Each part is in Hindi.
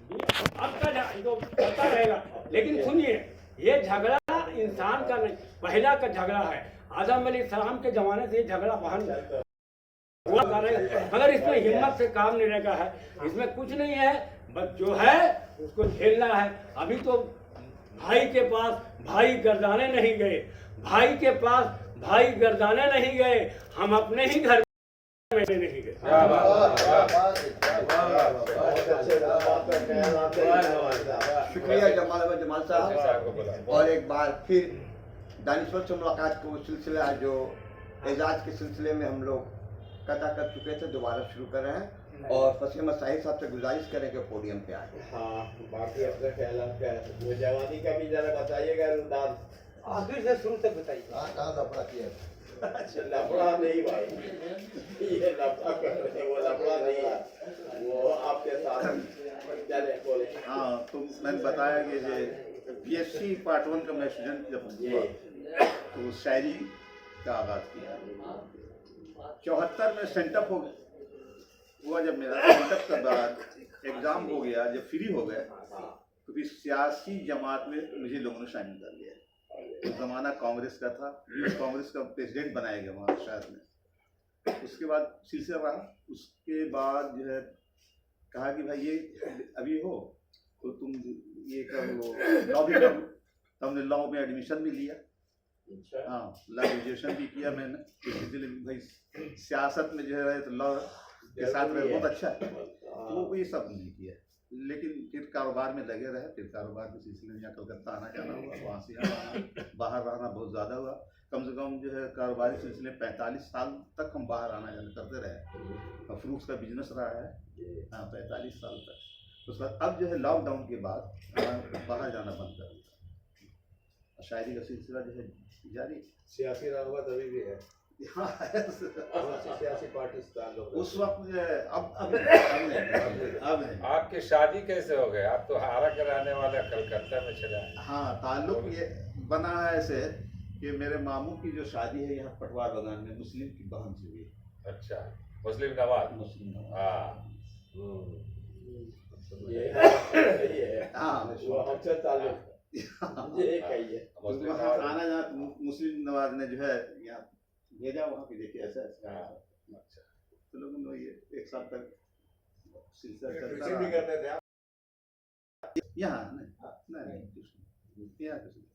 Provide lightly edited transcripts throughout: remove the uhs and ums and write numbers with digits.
आपका जो चलता रहेगा। लेकिन सुनिए, ये झगड़ा इंसान का नहीं, पहला का झगड़ा है। आदम अलैहिस्सलाम के जमाने से ये झगड़ा बहन हुआ कर रहे हैं, मगर इसमें हिम्मत से काम नहीं रहेगा है। इसमें कुछ नहीं है, बस जो है उसको झेलना है। अभी तो भाई के पास भाई गर्दाने नहीं गए, भाई के पास भाई गर्दाने नहीं गए, हम अपने ही घर में नहीं गए। शुक्रिया जमाल साहब। और एक बार फिर दानिश्वर से मुलाकात को सिलसिला जो एजाज के सिलसिले में हम लोग कथा कर चुके थे, दोबारा शुरू कर रहे हैं। और फसीह अहमद साहिब साहब से गुजारिश करें कि पोडियम पे आए। हाँ, बाकी अपने ख्याल वो जवानी का भी जरा बताइएगा रुदान, आखिर से शुरू तक बताइए। कहाँ लफड़ा किया? अच्छा, लफड़ा नहीं भाई, ये लफड़ा कर रहे, वो लफड़ा नहीं है, वो आपके साथ चले बोले। हाँ, तो मैंने बताया कि जो बीएससी पार्ट 1 का मैं स्टूडेंट जब हुआ तो शायरी का आगाज किया। 74 में सेंटअप हुआ। जब मेरा सेंटअप के बाद एग्जाम हो गया, जब फ्री हो गए तो फिर सियासी जमात में मुझे लोगों ने शामिल कर लिया। उस जमाना कांग्रेस का था, कांग्रेस का प्रेसिडेंट बनाया गया वहाँ शहर में। उसके बाद सिलसिला रहा। उसके बाद जो है कहा कि भाई ये अभी हो तो तुम ये करो, लॉ भी करो। तो हमने लॉ में एडमिशन भी लिया। हाँ, लॉ ग्रेजुएशन भी किया मैंने। इसलिए भाई सियासत में जो है तो लॉ के साथ में बहुत अच्छा है, वो ये सब नहीं किया। लेकिन फिर कारोबार में लगे रहे। फिर कारोबार के सिलसिले में यहाँ कलकत्ता आना जाना हुआ, वहाँ से आना, बाहर रहना बहुत ज़्यादा हुआ। कम से कम जो है कारोबारी सिलसिले 45 साल तक हम बाहर आना जाना करते रहे। और फ्रूट्स का बिजनेस रहा है, हाँ, 45 साल तक। उसके बाद अब जो है लॉकडाउन के बाद बाहर जाना बंद कर दिया। शायरी का सिलसिला जो है जारी। सियासी रगबत अभी भी है? हाँ, सियासी पार्टी से ताल्लुक है? उस वक्त अब नहीं। आपकी शादी कैसे हो गई? आप तो हारा के रहने वाले, कलकत्ता में चले आए। हाँ, ताल्लुक ये बना है ऐसे कि मेरे मामू की जो शादी है यहाँ पटवार बागान में मुस्लिम की बहन से हुई। अच्छा, मुस्लिम नवाज। मुस्लिम हाँ, ये है, हाँ, वो हमसे ताल्लुक ये कहिए। मुस्लिम वहाँ नवाज। आना जाना मुस्लिम नवाज ने जो है यहाँ भेजा वहाँ की। देखिए ऐसा ऐसा। अच्छा, तो लोगों ने ये 1 साल तक सिलसिला कृषि चलता भी रहा। करते थे आप? यहाँ नहीं कुछ नहीं, यहाँ कुछ नहीं।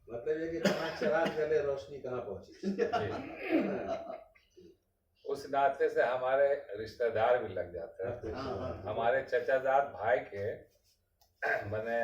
मतलब ये कि जहाँ चराग जले रोशनी कहाँ पहुँची? उस नाते से हमारे रिश्तेदार भी लग जाते हैं। हाँ, हाँ। हमारे चचाजाद भाई के मैंने